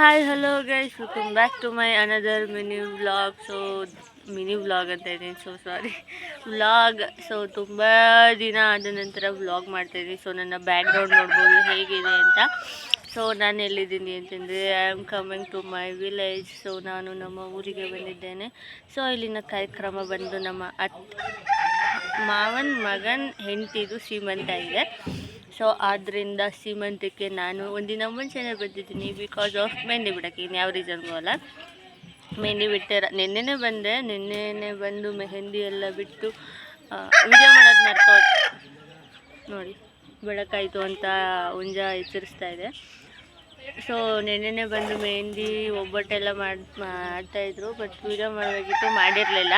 Hi, hello guys, welcome back to my another mini vlog. Mini vlog ಅಂತ ಇದ್ದೀನಿ, ಸಾರಿ vlog. ತುಂಬ ದಿನ ಆದ ನಂತರ ವ್ಲಾಗ್ ಮಾಡ್ತಾಯಿದ್ದೀನಿ. ನನ್ನ ಬ್ಯಾಕ್ಗ್ರೌಂಡ್ ನೋಡ್ಬೋದು ಹೇಗಿದೆ ಅಂತ. ನಾನು ಎಲ್ಲಿದ್ದೀನಿ ಅಂತಂದರೆ I am coming to my village. ನಾನು ನಮ್ಮ ಊರಿಗೆ ಬಂದಿದ್ದೇನೆ. ಇಲ್ಲಿನ ಕಾರ್ಯಕ್ರಮ ಬಂದು ನಮ್ಮ ಮಾವನ ಮಗನ ಹೆಂಡತಿದು ಸೀಮಂತ ಇದೆ. ಆದ್ದರಿಂದ ಸೀಮಂತಕ್ಕೆ ನಾನು ಒಂದಿನ ಮುಂಚೆನೇ ಬಂದಿದ್ದೀನಿ. ಬಿಕಾಸ್ ಆಫ್ ಮೆಹಂದಿ ಬಿಡೋಕ್ಕೆ, ಇನ್ಯಾವ ರೀಸನ್ಗೂ ಅಲ್ಲ. ಮೆಹಂದಿ ಬಿಟ್ಟಿರ ನಿನ್ನೆನೇ ಬಂದೆ. ನಿನ್ನೆನೇ ಬಂದು ಮೆಹಂದಿ ಎಲ್ಲ ಬಿಟ್ಟು ವಿಡಿಯೋ ಮಾಡೋದು ಮರ್ತೋದು ನೋಡಿ. ಬೆಳಕಾಯಿತು ಅಂತ ಹುಂಜ ಎಚ್ಚರಿಸ್ತಾ ಇದೆ. ನಿನ್ನೆನೇ ಬಂದು ಮೆಹಂದಿ ಒಬ್ಬಟ್ಟೆಲ್ಲ ಮಾಡ್ತಾಯಿದ್ರು. ಬಟ್ ವಿಡಿಯೋ ಮಾಡಬೇಕಿತ್ತು, ಮಾಡಿರಲಿಲ್ಲ.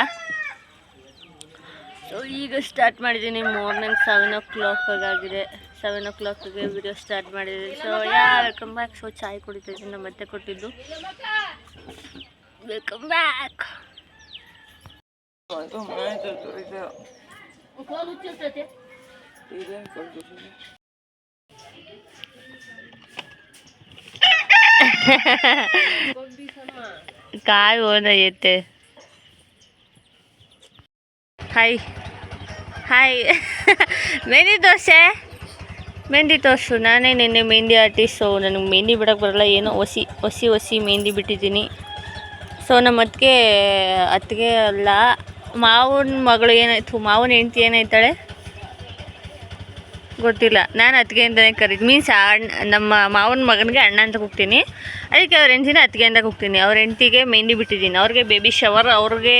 ಈಗ ಸ್ಟಾರ್ಟ್ ಮಾಡಿದ್ದೀನಿ. ಮಾರ್ನಿಂಗ್ 7 o'clock ಆಗಿದೆ. 7 o'clockಗೆ ವಿಡಿಯೋ ಸ್ಟಾರ್ಟ್ ಮಾಡಿದ್ದೀನಿ. Welcome back. ಚಾಯ್ ಕುಡಿತಿದ್ದೀನಿ, ನಮ್ಮ ಅತ್ತೆ ಕೊಟ್ಟಿದ್ದು. Welcome back. काय होणं येते. ಹಾಯ್ ಹಾಯ್ ಮೆಹಂದಿ ತೋರಿಸು. ನಾನೇ ನಿನ್ನೆ ಮೆಹಂದಿ ಆರ್ಟಿಸ್ಟ್. ನನಗೆ ಮೆಹಂದಿ ಬಿಡೋಕ್ಕೆ ಬರೋಲ್ಲ. ಏನೋ ಹೊಸಿ ಮೆಹಂದಿ ಬಿಟ್ಟಿದ್ದೀನಿ. ನಮ್ಮ ಅತ್ತಿಗೆ ಅಲ್ಲ, ಮಾವನ ಮಗಳು ಏನಾಯ್ತು, ಮಾವನ ಹೆಂಡ್ತಿ ಏನಾಯ್ತಾಳೆ ಗೊತ್ತಿಲ್ಲ. ನಾನು ಅತ್ತಿಗೆ ಅಂತಲೇ ಕರೀದು. ಮೀನ್ಸ್ ನಮ್ಮ ಮಾವನ ಮಗನಿಗೆ ಅಣ್ಣ ಅಂತ ಕೂಗ್ತೀನಿ. ಅದಕ್ಕೆ ಅವ್ರ ಹೆಂಡ್ತಿನ ಅತ್ತಿಗೆ ಅಂತ ಕೂಗ್ತೀನಿ. ಅವ್ರ ಹೆಂಡ್ತಿಗೆ ಮೆಹಂದಿ ಬಿಟ್ಟಿದ್ದೀನಿ. ಅವ್ರಿಗೆ ಬೇಬಿ ಶವರ್, ಅವ್ರಿಗೆ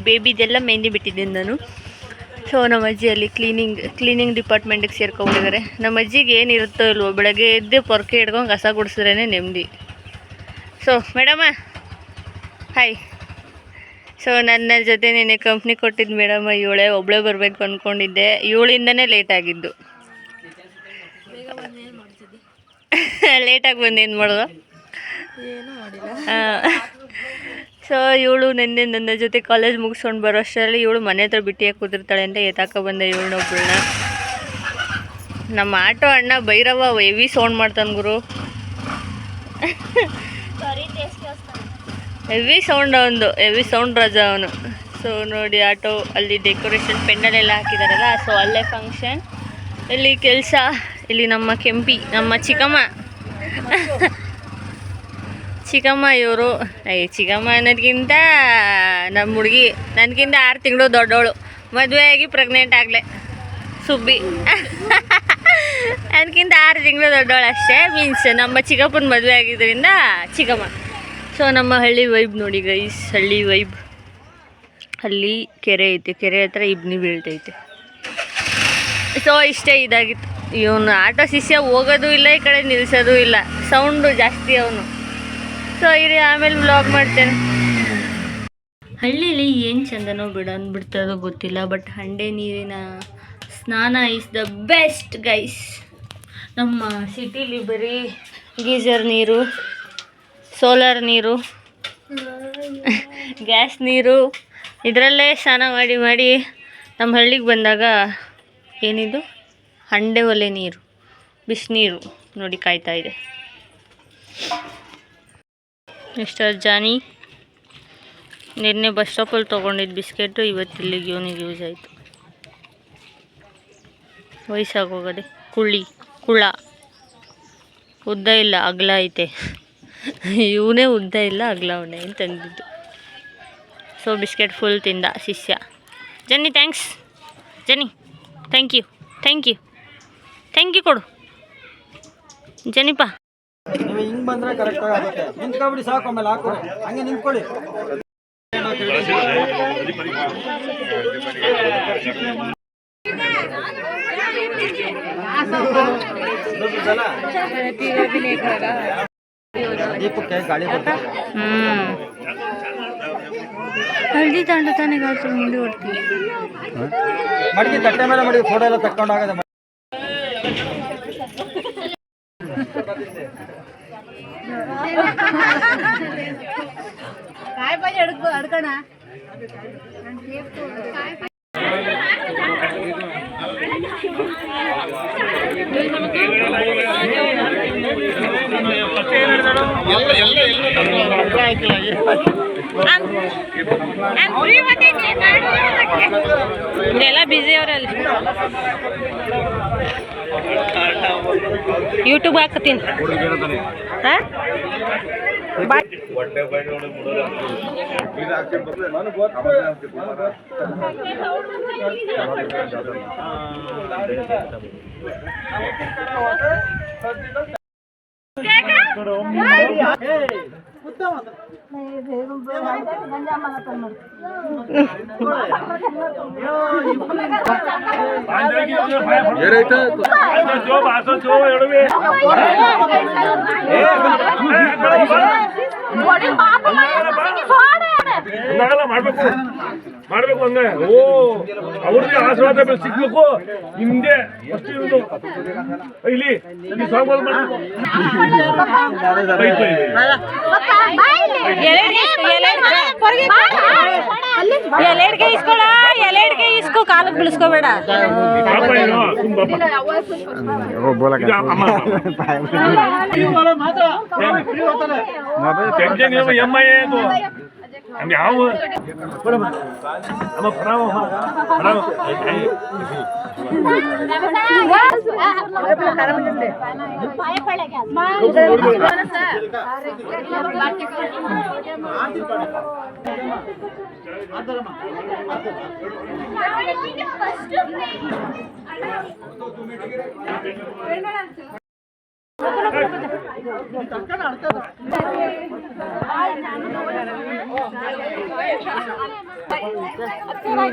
ಬೇಬಿದೆಲ್ಲ ಮೆಹಂದಿ ಬಿಟ್ಟಿದ್ದೀನಿ ನಾನು. ನಮ್ಮ ಅಜ್ಜಿಯಲ್ಲಿ ಕ್ಲೀನಿಂಗ್ ಡಿಪಾರ್ಟ್ಮೆಂಟಿಗೆ ಸೇರ್ಕೊಂಡ್ಬಿಟ್ಟಿದ್ದಾರೆ. ನಮ್ಮ ಅಜ್ಜಿಗೆ ಏನಿರುತ್ತೋ ಇಲ್ವೋ, ಬೆಳಗ್ಗೆ ಎದ್ದು ಪೊರ್ಕೆ ಹಿಡ್ಕೊಂಡು ಕಸ ಗುಡಿಸಿದ್ರೇ ನೆಮ್ಮದಿ. Madam hi. ನನ್ನ ಜೊತೆ ನೆನೆ ಕಂಪ್ನಿ ಕೊಟ್ಟಿದ್ದು ಮೇಡಮ್ಮ ಇವಳೇ. ಒಬ್ಬಳೇ ಬರಬೇಕು ಅಂದ್ಕೊಂಡಿದ್ದೆ. ಇವಳಿಂದನೇ ಲೇಟ್ ಆಗಿದ್ದು. ಲೇಟಾಗಿ ಬಂದು ಏನು ಮಾಡೋದು, ಏನು ಮಾಡಿಲ್ಲ. ಇವಳು ನನ್ನ ಜೊತೆ ಕಾಲೇಜ್ ಮುಗಿಸ್ಕೊಂಡು ಬರೋ ಅಷ್ಟರಲ್ಲಿ ಇವಳು ಮನೆ ಹತ್ರ ಬಿಟ್ಟಿಯಾಗಿ ಕೂತಿರ್ತಾಳೆ ಅಂತ ಎತ್ತಾಕ ಬಂದೆ ಇವಳನ್ನೊಬ್ಬಳನ್ನ. ನಮ್ಮ ಆಟೋ ಅಣ್ಣ ಭೈರವ ಹೆವಿ ಸೌಂಡ್ ಮಾಡ್ತಾನೆ ಗುರು. ಹೆವಿ ಸೌಂಡ್ ರಾಜ ಅವನು. ನೋಡಿ ಆಟೋ ಅಲ್ಲಿ ಡೆಕೋರೇಷನ್ ಪೆಂಡಲ್ ಎಲ್ಲ ಹಾಕಿದಾರಲ್ಲ. ಅಲ್ಲೇ ಫಂಕ್ಷನ್, ಇಲ್ಲಿ ಕೆಲಸ. ಇಲ್ಲಿ ನಮ್ಮ ಕೆಂಪಿ, ನಮ್ಮ ಚಿಕ್ಕಮ್ಮ ಇವರು. ಚಿಕ್ಕಮ್ಮ ಅನ್ನೋದಕ್ಕಿಂತ ನಮ್ಮ ಹುಡುಗಿ ನನಗಿಂತ 6 ತಿಂಗಳು ದೊಡ್ಡವಳು. ಮದುವೆಯಾಗಿ ಪ್ರೆಗ್ನೆಂಟ್ ಆಗಲೆ ಸುಬ್ಬಿ. ನನಗಿಂತ 6 ತಿಂಗಳು ದೊಡ್ಡವಳು ಅಷ್ಟೇ. ಮೀನ್ಸ್ ನಮ್ಮ ಚಿಕ್ಕಪ್ಪನ ಮದುವೆ ಆಗಿದ್ದರಿಂದ ಚಿಕ್ಕಮ್ಮ. ನಮ್ಮ ಹಳ್ಳಿ ವೈಬ್ ನೋಡಿ ಗೈಸ್, ಹಳ್ಳಿ ವೈಬ್. ಅಲ್ಲಿ ಕೆರೆ ಐತೆ, ಕೆರೆ ಹತ್ರ ಇಬ್ನಿ ಬೀಳ್ತೈತೆ. ಇಷ್ಟೇ ಇದಾಗಿತ್ತು. ಇವನು ಆಟೋ ಶಿಷ್ಯ ಹೋಗೋದು ಇಲ್ಲ, ಈ ಕಡೆ ನಿಲ್ಲಿಸೋದು ಇಲ್ಲ. ಸೌಂಡು ಜಾಸ್ತಿ ಅವನು. ಇರಿ ಆಮೇಲೆ ವ್ಲಾಗ್ ಮಾಡ್ತೇನೆ. ಹಳ್ಳಿಲಿ ಏನು ಚಂದನೋ ಬಿಡ್ತದೋ ಗೊತ್ತಿಲ್ಲ. ಬಟ್ ಹಂಡೆ ನೀರಿನ ಸ್ನಾನ ಇಸ್ ದ ಬೆಸ್ಟ್ ಗೈಸ್. ನಮ್ಮ ಸಿಟಿಲಿ ಬರೀ ಗೀಜರ್ ನೀರು, ಸೋಲಾರ್ ನೀರು, ಗ್ಯಾಸ್ ನೀರು, ಇದರಲ್ಲೇ ಸ್ನಾನ ಮಾಡಿ ನಮ್ಮ ಹಳ್ಳಿಗೆ ಬಂದಾಗ ಏನಿದು ಹಂಡೆ ಒಲೆ ನೀರು, ಬಿಸಿನೀರು ನೋಡಿ ಕಾಯ್ತಾ ಇದೆ. ಮಿಸ್ಟರ್ ಜಾನಿ ನಿನ್ನೆ ಬಸ್ ಸ್ಟಾಪಲ್ಲಿ ತೊಗೊಂಡಿದ್ದು ಬಿಸ್ಕೆಟು ಇವತ್ತು ಇಲ್ಲಿಗೆ ಇವನಿಗೆ ಯೂಸ್ ಆಯಿತು. ವಯಸ್ಸಾಗೋಗದೆ ಕುಳ ಉದ್ದ ಇಲ್ಲ ಅಗಲ ಐತೆ. ಇವನೇ ಉದ್ದ ಇಲ್ಲ ಅಗಲ ಅವನೇ ತಂದಿದ್ದು. ಬಿಸ್ಕೆಟ್ ಫುಲ್ ತಿಂದ ಶಿಷ್ಯ. Janni thanks. Janni thank you ಕೊಡು ಜನಿಪಾ. ನೀವು ಹಿಂಗೆ ಬಂದರೆ ಕರೆಕ್ಟಾಗಿ ಆಗುತ್ತೆ. ನಿಂತ್ಕೊಬಿಡಿ ಸಾಕು, ಆಮೇಲೆ ಹಾಕೋ ಹಂಗೆ ನಿಂತ್ಕೊಳ್ಳಿ. ದೀಪಕ್ಕೆ ಗಾಳಿ ಹಳ್ದಿ ತಾಂಡು ತಾನೇ ಗಾಡಿ ಮುಂದೆ ಹೊಡ್ತೀವಿ. ಮಡಿಗೆ ತಟ್ಟೆ ಮೇಲೆ ಮಾಡಿ ಫೋಟೋ ಎಲ್ಲ ತಕ್ಕೊಂಡಾಗದೆ. काय पाहिजे अडकण ಮತ್ತೆ ಎಲ್ಲ ಬಿಸಿ ಅವರಲ್ಲಿ ಯೂಟ್ಯೂಬ್ ಹಾಕತ್ತೀನಿ ಹಾಂ ಮಾಡ್ಬೇಕು ಹಂಗೆ ಓ ಅವ್ರಿಗೆ ಆಶೀರ್ವಾದ ಸಿಗ್ಬೇಕು ಹಿಂದೆ ಫಸ್ಟ್ ಇರೋದು ಇಲ್ಲಿ ಎಲೆಡ್ಗೆ ಇಸ್ಕೊಳ ಎಲೆಡ್ಗೆ ಇಸ್ಕೊ ಕಾಲಕ್ಕೆ ಬಿಳಿಸ್ಕೋಬೇಡ हम ಯಾವ ನಮ್ಮ ಪರಾವ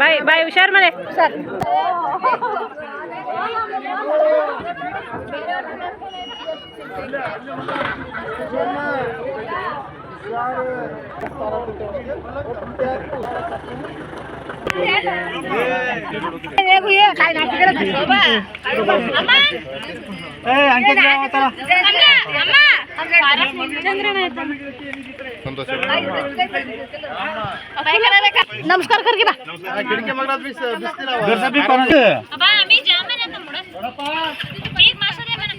ಬಾಯ್ ಬಾಯ್ ಹುಷಾರ್ ಮನೆ ಸರ್ नमस्कार करके बा आम्ही जामन आता मुडा एक मास दे मना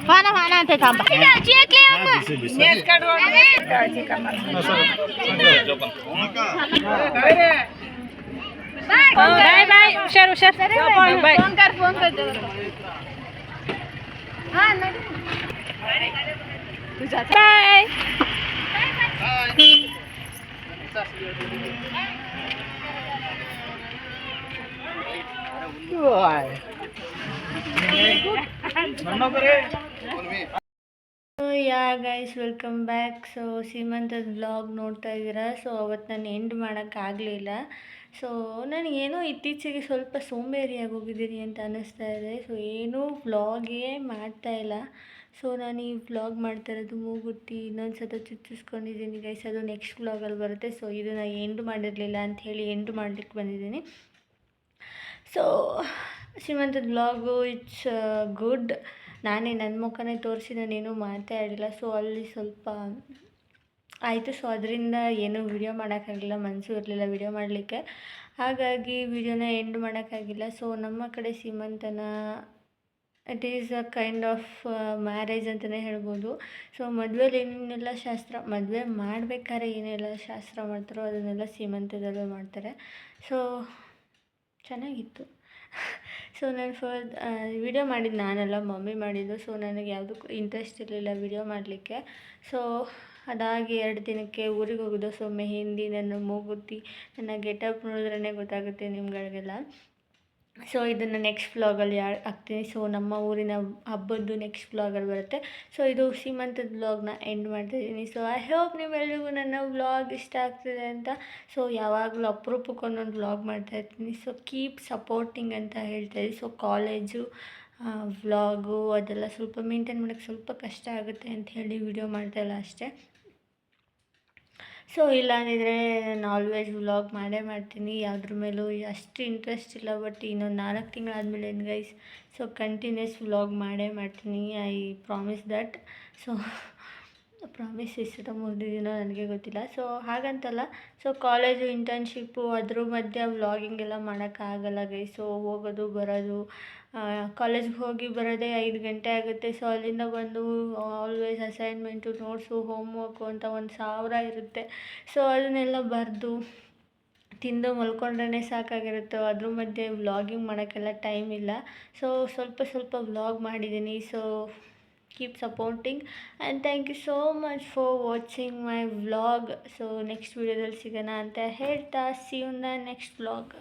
फाना फाना ते थांबा चेकले अम्मा नेट काढवा काळजी कमा बाय बाय हुशार हुशार बाय फोन कर हां bye yeah guys welcome back. So ಸೀಮಂತದ ವ್ಲಾಗ್ ನೋಡ್ತಾ ಇದ್ದೀರಾ. ಸೊ ಅವತ್ತು ನಾನು ಎಂಡ್ ಮಾಡೋಕ್ಕಾಗಲಿಲ್ಲ. ಸೊ ನನಗೇನೋ ಇತ್ತೀಚೆಗೆ ಸ್ವಲ್ಪ ಸೋಂಬೇರಿಯಾಗಿ ಹೋಗಿದ್ದೀನಿ ಅಂತ ಅನ್ನಿಸ್ತಾ ಇದೆ. ಸೊ ಏನೂ ವ್ಲಾಗೇ ಮಾಡ್ತಾಯಿಲ್ಲ. ಸೊ ನಾನು ಈ ವ್ಲಾಗ್ ಮಾಡ್ತಾ ಇರೋದು ಮೂಗುತ್ತಿ ಇನ್ನೊಂದು ಸತ ಚುಚ್ಚಿಸ್ಕೊಂಡಿದ್ದೀನಿ ಗೈಸ್. ಅದು ನೆಕ್ಸ್ಟ್ ವ್ಲಾಗಲ್ಲಿ ಬರುತ್ತೆ. ಸೊ ಇದನ್ನು ಎಂಡ್ ಮಾಡಿರಲಿಲ್ಲ ಅಂಥೇಳಿ ಎಂಡ್ ಮಾಡಲಿಕ್ಕೆ ಬಂದಿದ್ದೀನಿ. ಸೊ ಶ್ರೀಮಂತದ ವ್ಲಾಗು ಇಟ್ಸ್ ಗುಡ್. ನಾನೇ ನನ್ನ ಮುಖನೇ ತೋರಿಸಿ ನಾನೇನೂ ಮಾತಾಡಿಲ್ಲ. ಸೊ ಅಲ್ಲಿ ಸ್ವಲ್ಪ ಆಯಿತು. ಸೊ ಅದರಿಂದ ಏನೂ ವಿಡಿಯೋ ಮಾಡೋಕ್ಕಾಗಿಲ್ಲ, ಮನಸ್ಸು ಇರಲಿಲ್ಲ ವಿಡಿಯೋ ಮಾಡಲಿಕ್ಕೆ. ಹಾಗಾಗಿ ವಿಡಿಯೋನ ಎಂಡ್ ಮಾಡೋಕ್ಕಾಗಿಲ್ಲ. ಸೊ ನಮ್ಮ ಕಡೆ ಸೀಮಂತನ it is a kind of marriage ಅಂತಲೇ ಹೇಳ್ಬೋದು. ಸೊ ಮದುವೆಲಿ ಏನೇನೆಲ್ಲ ಶಾಸ್ತ್ರ, ಮದುವೆ ಮಾಡಬೇಕಾದ್ರೆ ಏನೆಲ್ಲ ಶಾಸ್ತ್ರ ಮಾಡ್ತಾರೋ ಅದನ್ನೆಲ್ಲ ಸೀಮಂತದಲ್ಲೂ ಮಾಡ್ತಾರೆ. ಸೊ ಚೆನ್ನಾಗಿತ್ತು. ಸೊ ನಾನು ವಿಡಿಯೋ ಮಾಡಿದ್ದು ನಾನೆಲ್ಲ, ಮಮ್ಮಿ ಮಾಡಿದ್ದು. ಸೊ ನನಗೆ ಯಾವುದಕ್ಕೂ ಇಂಟ್ರೆಸ್ಟ್ ಇರಲಿಲ್ಲ ವಿಡಿಯೋ ಮಾಡಲಿಕ್ಕೆ. ಸೊ ಅದಾಗಿ 2 ದಿನಕ್ಕೆ ಊರಿಗೆ ಹೋಗೋದು. ಸೊ ಮೆಹಂದಿ, ನನ್ನ ಮೂಗುತಿ, ನನ್ನ ಗೆಟಪ್ ನೋಡಿದ್ರೇ ಗೊತ್ತಾಗುತ್ತೆ ನಿಮ್ಗಳಿಗೆಲ್ಲ. ಸೊ ಇದನ್ನು ನೆಕ್ಸ್ಟ್ ವ್ಲಾಗಲ್ಲಿ ಹಾಕ್ತೀನಿ. ಸೊ ನಮ್ಮ ಊರಿನ ಹಬ್ಬದ್ದು ನೆಕ್ಸ್ಟ್ ವ್ಲಾಗಲ್ಲಿ ಬರುತ್ತೆ. ಸೊ ಇದು ಸೀಮಂತದ ವ್ಲಾಗ್ನ ಎಂಡ್ ಮಾಡ್ತಾಯಿದ್ದೀನಿ. ಸೊ ಐ ಹೋಪ್ ನೀವೆಲ್ಲರಿಗೂ ನನ್ನ ವ್ಲಾಗ್ ಇಷ್ಟ ಆಗ್ತಿದೆ ಅಂತ. ಸೊ ಯಾವಾಗಲೂ ಅಪರೂಪಕ್ಕೆ ಒಂದೊಂದು ವ್ಲಾಗ್ ಮಾಡ್ತಾಯಿರ್ತೀನಿ. ಸೊ ಕೀಪ್ ಸಪೋರ್ಟಿಂಗ್ ಅಂತ ಹೇಳ್ತಾಯಿದ್ದೀನಿ. ಸೊ ಕಾಲೇಜು ವ್ಲಾಗು ಅದೆಲ್ಲ ಸ್ವಲ್ಪ ಮೇಂಟೈನ್ ಮಾಡೋಕ್ಕೆ ಸ್ವಲ್ಪ ಕಷ್ಟ ಆಗುತ್ತೆ ಅಂತ ಹೇಳಿ ವಿಡಿಯೋ ಮಾಡ್ತಾಯಿಲ್ಲ ಅಷ್ಟೇ. ಸೊ ಇಲ್ಲಾಂದಿದ್ರೆ ನಾನು ಆಲ್ವೇಸ್ ವ್ಲಾಗ್ ಮಾಡೇ ಮಾಡ್ತೀನಿ. ಯಾವುದ್ರ ಮೇಲೂ ಅಷ್ಟು ಇಂಟ್ರೆಸ್ಟ್ ಇಲ್ಲ. ಬಟ್ ಇನ್ನೊಂದು 4 ತಿಂಗಳಾದಮೇಲೆ ಏನು ಗೈಸ್, ಸೊ ಕಂಟಿನ್ಯೂಸ್ ವ್ಲಾಗ್ ಮಾಡೇ ಮಾಡ್ತೀನಿ. I promise that. So promise ಎಷ್ಟು ಮುಗಿದಿದ್ದೀನೋ ನನಗೆ ಗೊತ್ತಿಲ್ಲ. ಸೊ ಹಾಗಂತಲ್ಲ, ಸೊ ಕಾಲೇಜು ಇಂಟರ್ನ್ಶಿಪ್ಪು ಅದ್ರ ಮಧ್ಯೆ ವ್ಲಾಗಿಂಗ್ ಎಲ್ಲ ಮಾಡೋಕ್ಕಾಗಲ್ಲ ಗೈಸ್. ಸೊ ಹೋಗೋದು ಬರೋದು, ಕಾಲೇಜ್ಗೆ ಹೋಗಿ ಬರೋದೇ 5 ಗಂಟೆ ಆಗುತ್ತೆ. ಸೊ ಅಲ್ಲಿಂದ ಬಂದು ಆಲ್ವೇಸ್ ಅಸೈನ್ಮೆಂಟು, ನೋಟ್ಸು, ಹೋಮ್ವರ್ಕು ಅಂತ 1000 ಇರುತ್ತೆ. ಸೊ ಅದನ್ನೆಲ್ಲ ಬರೆದು ತಿಂದು ಮಲ್ಕೊಂಡ್ರೇ ಸಾಕಾಗಿರುತ್ತೆ. ಅದ್ರ ಮಧ್ಯೆ ವ್ಲಾಗಿಂಗ್ ಮಾಡೋಕ್ಕೆಲ್ಲ ಟೈಮ್ ಇಲ್ಲ. ಸೊ ಸ್ವಲ್ಪ ವ್ಲಾಗ್ ಮಾಡಿದ್ದೀನಿ. So keep supporting and thank you so much for watching my vlog. So next ವೀಡಿಯೋದಲ್ಲಿ ಸಿಗೋಣ ಅಂತ ಹೇಳ್ತಾ, see you in the next vlog.